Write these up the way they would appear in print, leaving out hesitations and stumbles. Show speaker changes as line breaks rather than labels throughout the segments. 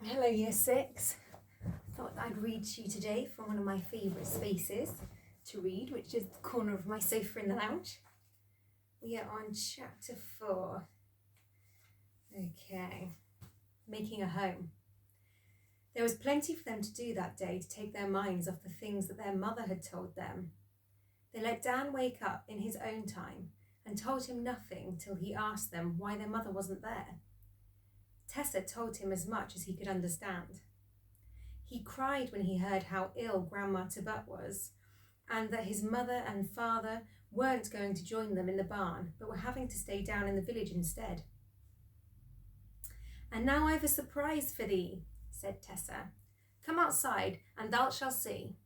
Hello, Year 6. Thought I'd read to you today from one of my favourite spaces to read, which is the corner of my sofa in the lounge. We are on chapter 4. Okay, making a home. There was plenty for them to do that day to take their minds off the things that their mother had told them. They let Dan wake up in his own time and told him nothing till he asked them why their mother wasn't there. Tessa told him as much as he could understand. He cried when he heard how ill Grandma Tabut was, and that his mother and father weren't going to join them in the barn, but were having to stay down in the village instead. "And now I've a surprise for thee," said Tessa. "Come outside, and thou shalt see."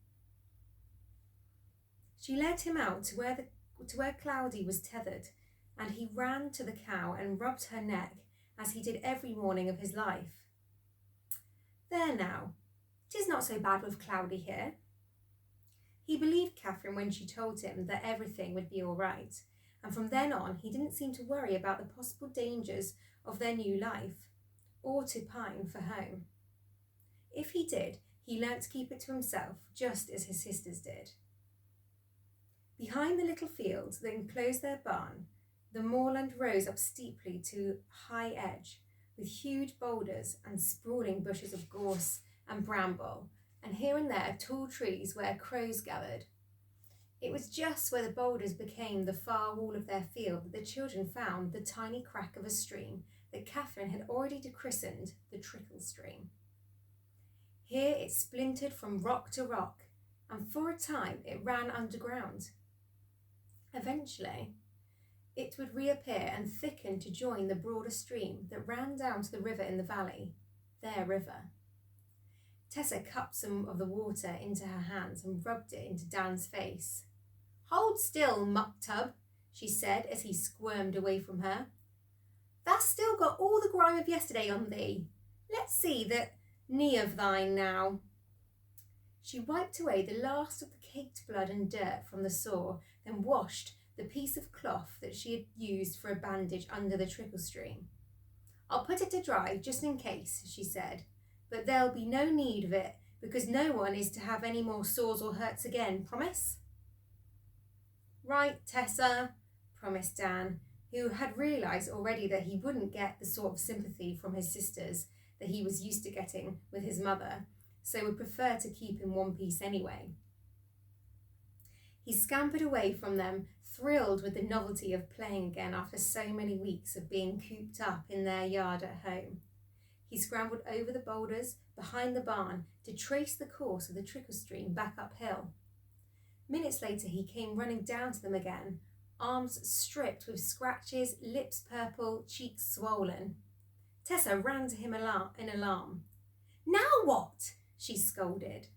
She led him out to where Cloudy was tethered, and he ran to the cow and rubbed her neck, as he did every morning of his life. "There now, 'tis not so bad with Cloudy here." He believed Catherine when she told him that everything would be all right, and from then on he didn't seem to worry about the possible dangers of their new life, or to pine for home. If he did, he learnt to keep it to himself, just as his sisters did. Behind the little field that enclosed their barn, the moorland rose up steeply to high edge, with huge boulders and sprawling bushes of gorse and bramble, and here and there tall trees where crows gathered. It was just where the boulders became the far wall of their field that the children found the tiny crack of a stream that Catherine had already christened the Trickle Stream. Here it splintered from rock to rock, and for a time it ran underground. Eventually, it would reappear and thicken to join the broader stream that ran down to the river in the valley, their river. Tessa cupped some of the water into her hands and rubbed it into Dan's face. "Hold still, muck tub," she said as he squirmed away from her. "Thou's still got all the grime of yesterday on thee. Let's see that knee of thine now." She wiped away the last of the caked blood and dirt from the sore, then washed the piece of cloth that she had used for a bandage under the trickle stream. "I'll put it to dry just in case," she said, "but there'll be no need of it, because no one is to have any more sores or hurts again, promise?" "Right, Tessa," promised Dan, who had realised already that he wouldn't get the sort of sympathy from his sisters that he was used to getting with his mother, so would prefer to keep in one piece anyway. He scampered away from them, thrilled with the novelty of playing again after so many weeks of being cooped up in their yard at home. He scrambled over the boulders behind the barn to trace the course of the trickle stream back uphill. Minutes later he came running down to them again, arms stripped with scratches, lips purple, cheeks swollen. Tessa ran to him in alarm. "Now what?" she scolded.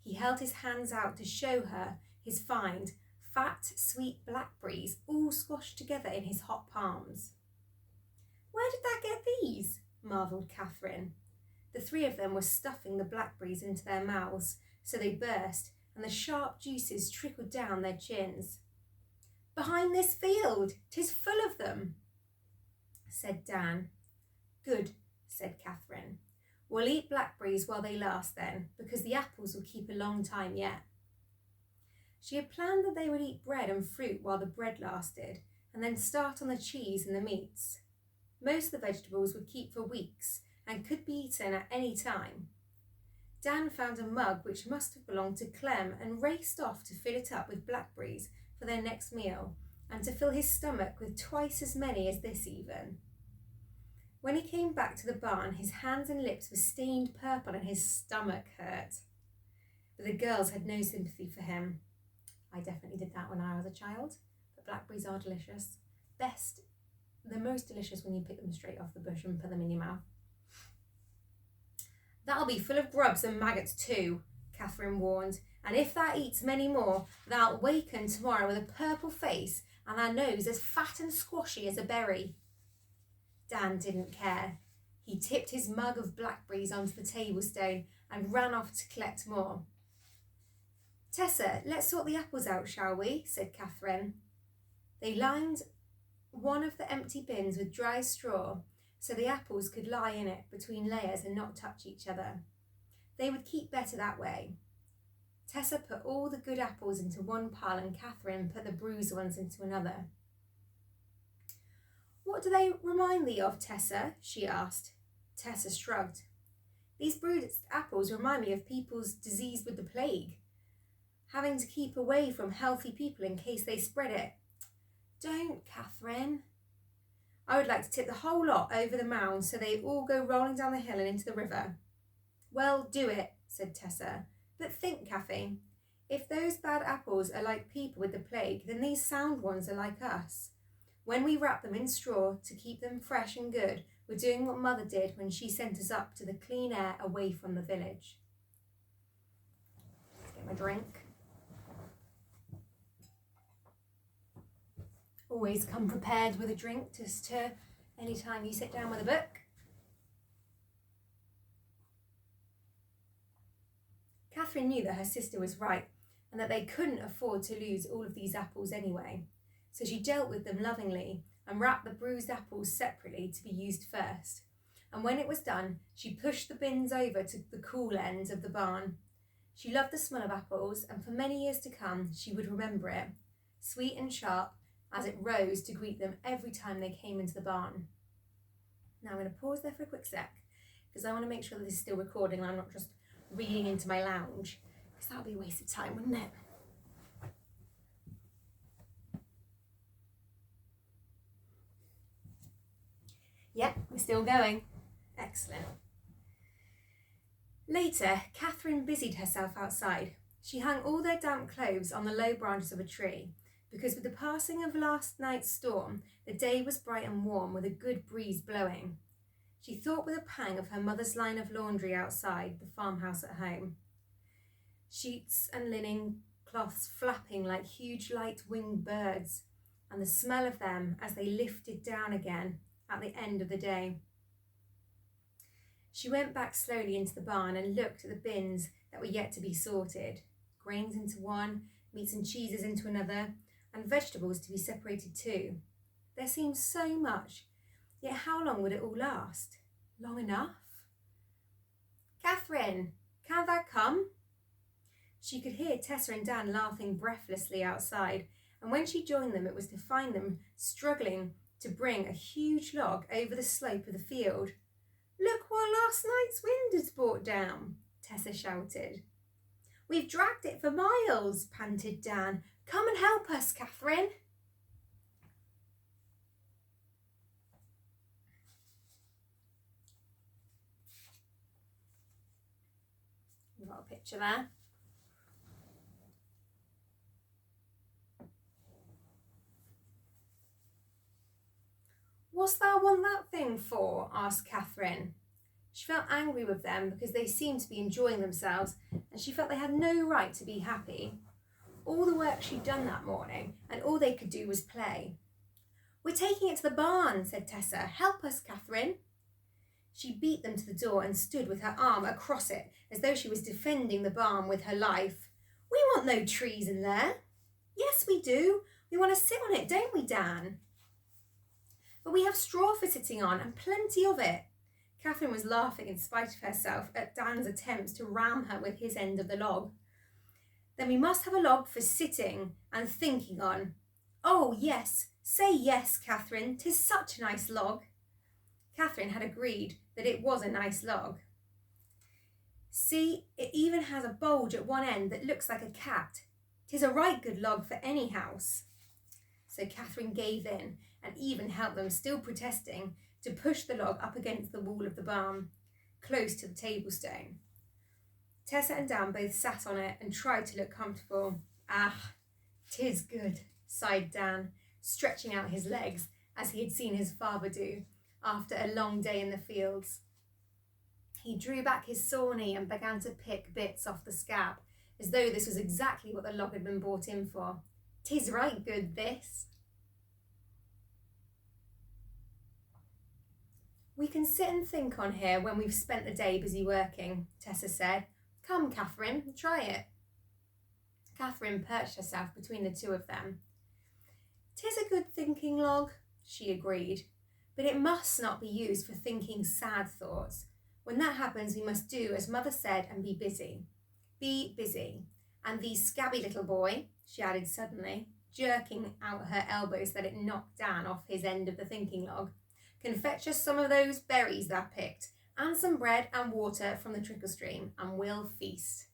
He held his hands out to show her his find, fat, sweet blackberries all squashed together in his hot palms. "Where did that get these?" marvelled Catherine. The three of them were stuffing the blackberries into their mouths, so they burst, and the sharp juices trickled down their chins. "Behind this field, 'tis full of them," said Dan. "Good," said Catherine. "We'll eat blackberries while they last then, because the apples will keep a long time yet." She had planned that they would eat bread and fruit while the bread lasted, and then start on the cheese and the meats. Most of the vegetables would keep for weeks and could be eaten at any time. Dan found a mug which must have belonged to Clem and raced off to fill it up with blackberries for their next meal, and to fill his stomach with twice as many as this even. When he came back to the barn, his hands and lips were stained purple and his stomach hurt. But the girls had no sympathy for him. I definitely did that when I was a child, but blackberries are delicious. They're most delicious when you pick them straight off the bush and put them in your mouth. "That'll be full of grubs and maggots too," Catherine warned, "and if thou eats many more, thou'lt waken tomorrow with a purple face and thy nose as fat and squashy as a berry." Dan didn't care. He tipped his mug of blackberries onto the table stone and ran off to collect more. "Tessa, let's sort the apples out, shall we?" said Catherine. They lined one of the empty bins with dry straw, so the apples could lie in it between layers and not touch each other. They would keep better that way. Tessa put all the good apples into one pile and Catherine put the bruised ones into another. "What do they remind thee of, Tessa?" she asked. Tessa shrugged. "These bruised apples remind me of people's diseased with the plague, having to keep away from healthy people in case they spread it." "Don't, Catherine." "I would like to tip the whole lot over the mound so they all go rolling down the hill and into the river." "Well, do it," said Tessa. "But think, Cathy, if those bad apples are like people with the plague, then these sound ones are like us. When we wrap them in straw to keep them fresh and good, we're doing what Mother did when she sent us up to the clean air away from the village." Let's get my drink. Always come prepared with a drink just to any time you sit down with a book. Catherine knew that her sister was right and that they couldn't afford to lose all of these apples anyway, so she dealt with them lovingly and wrapped the bruised apples separately to be used first. And when it was done, she pushed the bins over to the cool end of the barn. She loved the smell of apples, and for many years to come she would remember it, sweet and sharp, as it rose to greet them every time they came into the barn. Now I'm going to pause there for a quick sec, because I want to make sure that this is still recording and I'm not just reading into my lounge, because that would be a waste of time, wouldn't it? Yep, we're still going. Excellent. Later, Catherine busied herself outside. She hung all their damp clothes on the low branches of a tree, because with the passing of last night's storm, the day was bright and warm with a good breeze blowing. She thought with a pang of her mother's line of laundry outside the farmhouse at home. Sheets and linen cloths flapping like huge light-winged birds, and the smell of them as they lifted down again at the end of the day. She went back slowly into the barn and looked at the bins that were yet to be sorted. Grains into one, meats and cheeses into another, and vegetables to be separated too. There seemed so much, yet how long would it all last? Long enough? "Catherine, can't that come?" She could hear Tessa and Dan laughing breathlessly outside, and when she joined them it was to find them struggling to bring a huge log over the slope of the field. "Look what last night's wind has brought down," Tessa shouted. "We've dragged it for miles," panted Dan. "Come and help us, Catherine." You've got a picture there. "What's thou want that thing for?" asked Catherine. She felt angry with them because they seemed to be enjoying themselves, and she felt they had no right to be happy. All the work she'd done that morning, and all they could do was play. "We're taking it to the barn," said Tessa. "Help us, Catherine." She beat them to the door and stood with her arm across it as though she was defending the barn with her life. "We want no trees in there." "Yes, we do. We want to sit on it, don't we, Dan?" "But we have straw for sitting on, and plenty of it." Catherine was laughing in spite of herself at Dan's attempts to ram her with his end of the log. "Then we must have a log for sitting and thinking on." "Oh, yes, say yes, Catherine, 'tis such a nice log." Catherine had agreed that it was a nice log. "See, it even has a bulge at one end that looks like a cat. 'Tis a right good log for any house." So Catherine gave in and even helped them, still protesting, to push the log up against the wall of the barn, close to the table stone. Tessa and Dan both sat on it and tried to look comfortable. "Ah, 'tis good," sighed Dan, stretching out his legs as he had seen his father do after a long day in the fields. He drew back his sore knee and began to pick bits off the scab, as though this was exactly what the log had been brought in for. "'Tis right good, this." "We can sit and think on here when we've spent the day busy working," Tessa said. "Come, Catherine, try it." Catherine perched herself between the two of them. "'Tis a good thinking log," she agreed, But it must not be used for thinking sad thoughts. When that happens, we must do as Mother said and be busy. Be busy. And thee scabby little boy, she added suddenly, jerking out her elbow so that it knocked Dan off his end of the thinking log, can fetch us some of those berries thou picked, and some bread and water from the trickle stream, and we'll feast.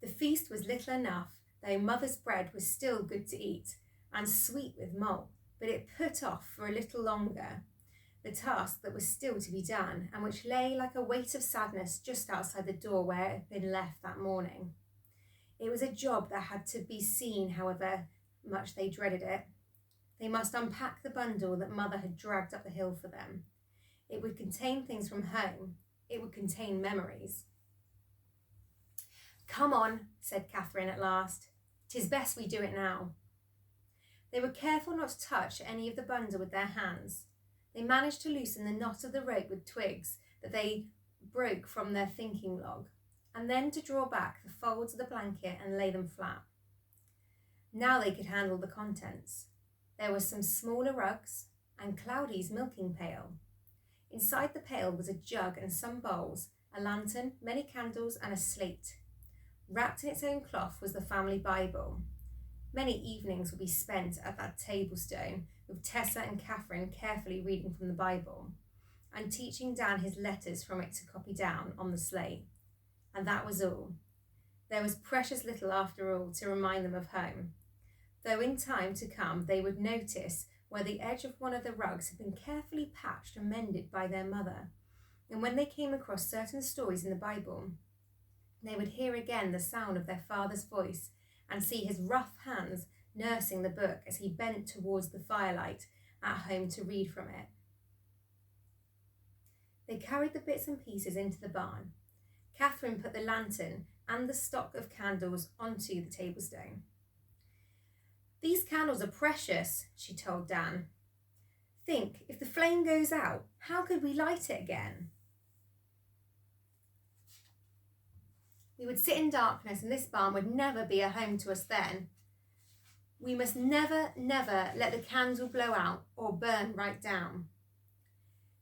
The feast was little enough, though Mother's bread was still good to eat, and sweet with malt, but it put off for a little longer the task that was still to be done, and which lay like a weight of sadness just outside the door where it had been left that morning. It was a job that had to be seen, however much they dreaded it. They must unpack the bundle that Mother had dragged up the hill for them. It would contain things from home. It would contain memories. "Come on," said Catherine at last. "'Tis best we do it now." They were careful not to touch any of the bundle with their hands. They managed to loosen the knot of the rope with twigs that they broke from their thinking log, and then to draw back the folds of the blanket and lay them flat. Now they could handle the contents. There were some smaller rugs and Cloudy's milking pail. Inside the pail was a jug and some bowls, a lantern, many candles, and a slate. Wrapped in its own cloth was the family Bible. Many evenings would be spent at that table stone, with Tessa and Catherine carefully reading from the Bible, and teaching Dan his letters from it to copy down on the slate. And that was all. There was precious little, after all, to remind them of home, though in time to come they would notice where the edge of one of the rugs had been carefully patched and mended by their mother, and when they came across certain stories in the Bible, they would hear again the sound of their father's voice and see his rough hands nursing the book as he bent towards the firelight at home to read from it. They carried the bits and pieces into the barn. Catherine put the lantern and the stock of candles onto the table stone. "These candles are precious," she told Dan. "Think, if the flame goes out, how could we light it again?" "We would sit in darkness, and this barn would never be a home to us then. We must never, never let the candle blow out or burn right down."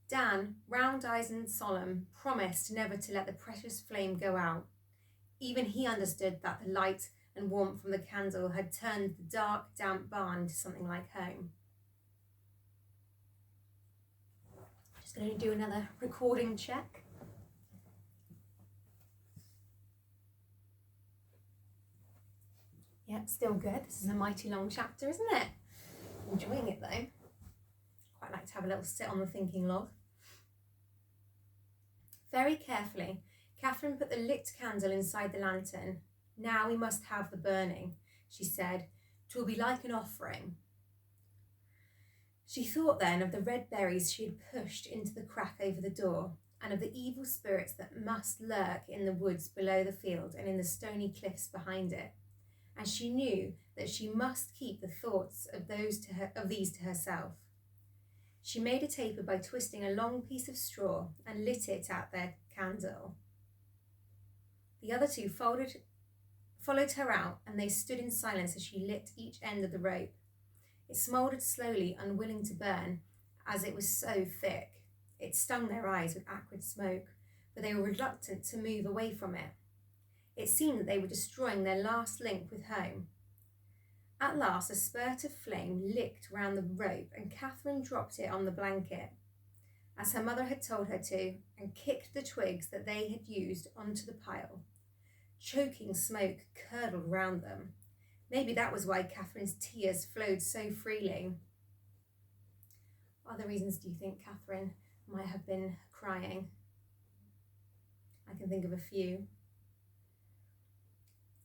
Dan, round-eyed and solemn, promised never to let the precious flame go out. Even he understood that the light and warmth from the candle had turned the dark, damp barn into something like home. Just going to do another recording check. Yep, still good. This is a mighty long chapter, isn't it? Enjoying it though. Quite like to have a little sit on the thinking log. Very carefully, Catherine put the lit candle inside the lantern. "Now we must have the burning," she said. "'Twill be like an offering." She thought then of the red berries she had pushed into the crack over the door, and of the evil spirits that must lurk in the woods below the field and in the stony cliffs behind it. And she knew that she must keep the thoughts of these to herself. She made a taper by twisting a long piece of straw and lit it at their candle. The other two followed her out, and they stood in silence as she lit each end of the rope. It smouldered slowly, unwilling to burn, as it was so thick. It stung their eyes with acrid smoke, but they were reluctant to move away from it. It seemed that they were destroying their last link with home. At last, a spurt of flame licked round the rope, and Catherine dropped it on the blanket, as her mother had told her to, and kicked the twigs that they had used onto the pile. Choking smoke curdled round them. Maybe that was why Catherine's tears flowed so freely. What other reasons do you think Catherine might have been crying? I can think of a few.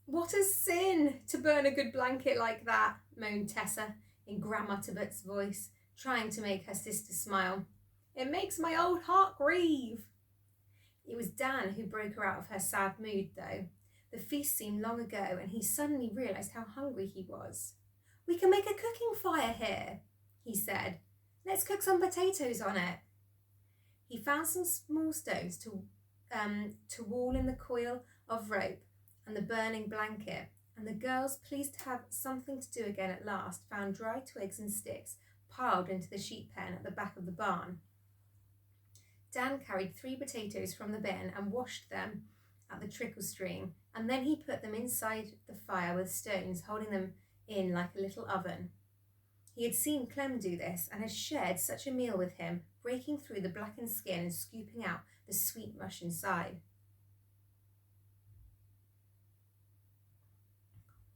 "What a sin to burn a good blanket like that," moaned Tessa in Grandma Tibbott's voice, trying to make her sister smile. "It makes my old heart grieve." It was Dan who broke her out of her sad mood, though. The feast seemed long ago, and he suddenly realised how hungry he was. "We can make a cooking fire here," he said. "Let's cook some potatoes on it." He found some small stones to wall in the coil of rope and the burning blanket, and the girls, pleased to have something to do again at last, found dry twigs and sticks, piled into the sheep pen at the back of the barn. Dan carried 3 potatoes from the bin and washed them at the trickle stream, and then he put them inside the fire with stones, holding them in like a little oven. He had seen Clem do this and had shared such a meal with him, breaking through the blackened skin and scooping out the sweet mush inside.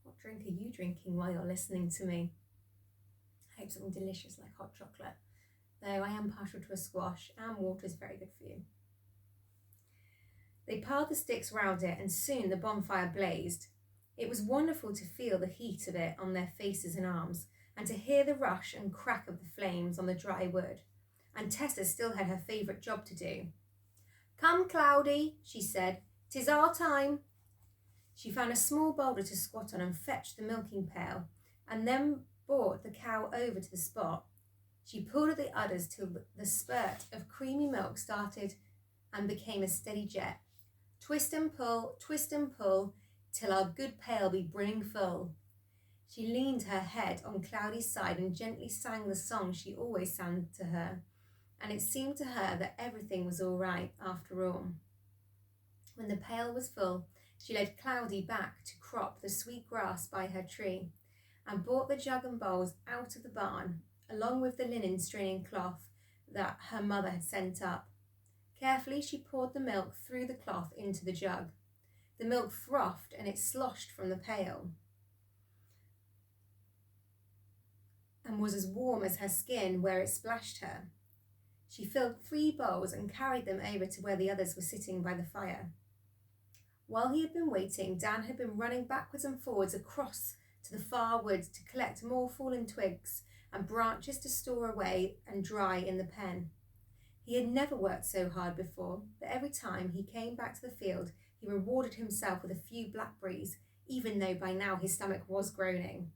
What drink are you drinking while you're listening to me? I hope something delicious like hot chocolate, though I am partial to a squash, and water is very good for you. They piled the sticks round it, and soon the bonfire blazed. It was wonderful to feel the heat of it on their faces and arms, and to hear the rush and crack of the flames on the dry wood. And Tessa still had her favourite job to do. "Come, Cloudy," she said, "'tis our time." She found a small boulder to squat on and fetched the milking pail, and then brought the cow over to the spot. She pulled at the udders till the spurt of creamy milk started and became a steady jet. Twist and pull, till our good pail be brimming full. She leaned her head on Cloudy's side and gently sang the song she always sang to her, and it seemed to her that everything was all right after all. When the pail was full, she led Cloudy back to crop the sweet grass by her tree, and brought the jug and bowls out of the barn, along with the linen straining cloth that her mother had sent up. Carefully she poured the milk through the cloth into the jug. The milk frothed and it sloshed from the pail, and was as warm as her skin where it splashed her. She filled 3 bowls and carried them over to where the others were sitting by the fire. While he had been waiting, Dan had been running backwards and forwards across to the far woods to collect more fallen twigs and branches to store away and dry in the pen. He had never worked so hard before, but every time he came back to the field, he rewarded himself with a few blackberries, even though by now his stomach was groaning.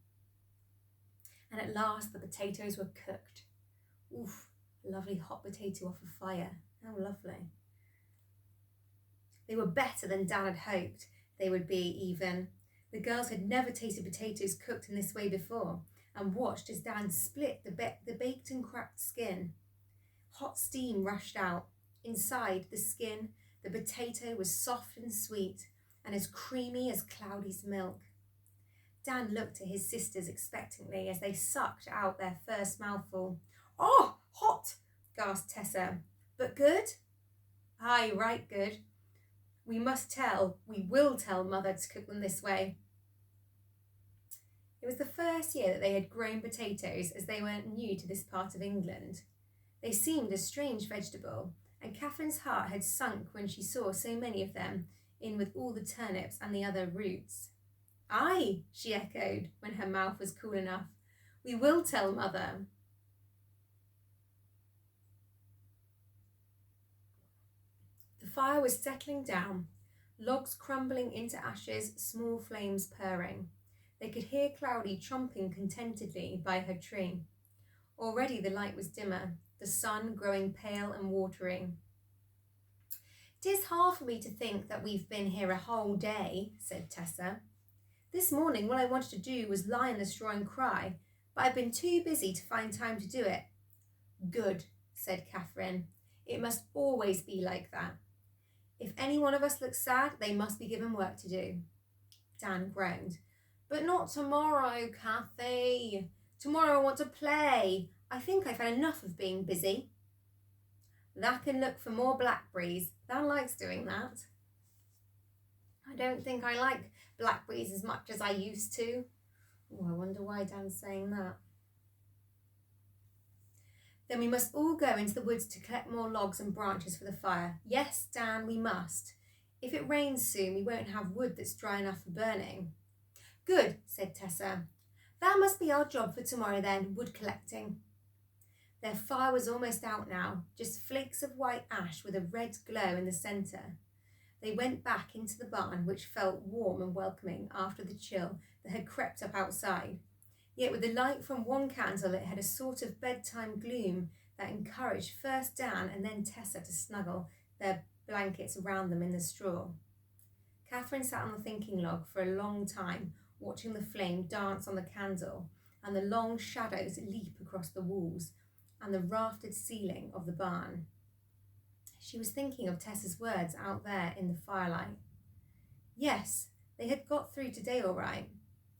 And at last the potatoes were cooked. Oof, a lovely hot potato off a fire. How lovely. They were better than Dan had hoped they would be even. The girls had never tasted potatoes cooked in this way before, and watched as Dan split the baked and cracked skin. Hot steam rushed out. Inside the skin, the potato was soft and sweet, and as creamy as Cloudy's milk. Dan looked at his sisters expectantly as they sucked out their first mouthful. "Oh, hot!" gasped Tessa. "But good?" "Aye, right good. We will tell Mother to cook them this way." It was the first year that they had grown potatoes, as they were new to this part of England. They seemed a strange vegetable, and Catherine's heart had sunk when she saw so many of them in with all the turnips and the other roots. "Aye," she echoed when her mouth was cool enough. "We will tell Mother." The fire was settling down, logs crumbling into ashes, small flames purring. They could hear Cloudy chomping contentedly by her tree. Already the light was dimmer, the sun growing pale and watery. "'Tis hard for me to think that we've been here a whole day," said Tessa. "This morning all I wanted to do was lie in the straw and cry, but I've been too busy to find time to do it." "Good," said Catherine. "It must always be like that. If any one of us looks sad, they must be given work to do." Dan groaned. "But not tomorrow, Cathy. Tomorrow I want to play. I think I've had enough of being busy." "Thou can look for more blackberries. Thou likes doing that." "I don't think I like blackberries as much as I used to." Oh, I wonder why Dan's saying that. "Then we must all go into the woods to collect more logs and branches for the fire." "Yes, Dan, we must. If it rains soon, we won't have wood that's dry enough for burning." "Good," said Tessa. "That must be our job for tomorrow then, wood collecting." Their fire was almost out now, just flakes of white ash with a red glow in the centre. They went back into the barn, which felt warm and welcoming after the chill that had crept up outside. Yet with the light from one candle, it had a sort of bedtime gloom that encouraged first Dan and then Tessa to snuggle their blankets around them in the straw. Catherine sat on the thinking log for a long time, watching the flame dance on the candle, and the long shadows leap across the walls and the raftered ceiling of the barn. She was thinking of Tessa's words out there in the firelight. Yes, they had got through today all right,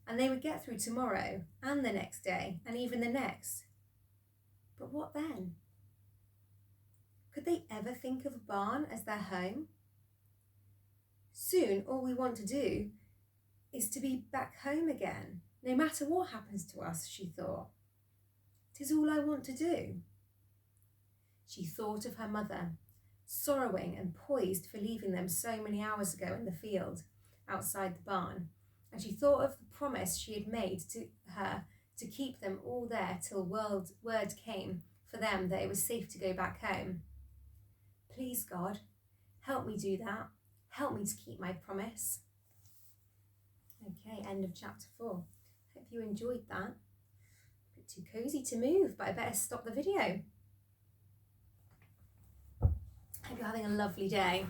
and they would get through tomorrow and the next day and even the next. But what then? Could they ever think of a barn as their home? Soon all we want to do is to be back home again, no matter what happens to us, she thought. 'Tis all I want to do. She thought of her mother, sorrowing and poised for leaving them so many hours ago in the field outside the barn, and she thought of the promise she had made to her to keep them all there till word came for them that it was safe to go back home. Please, God, help me do that. Help me to keep my promise. Okay, end of chapter 4. Hope you enjoyed that. A bit too cosy to move, but I better stop the video. Hope you're having a lovely day.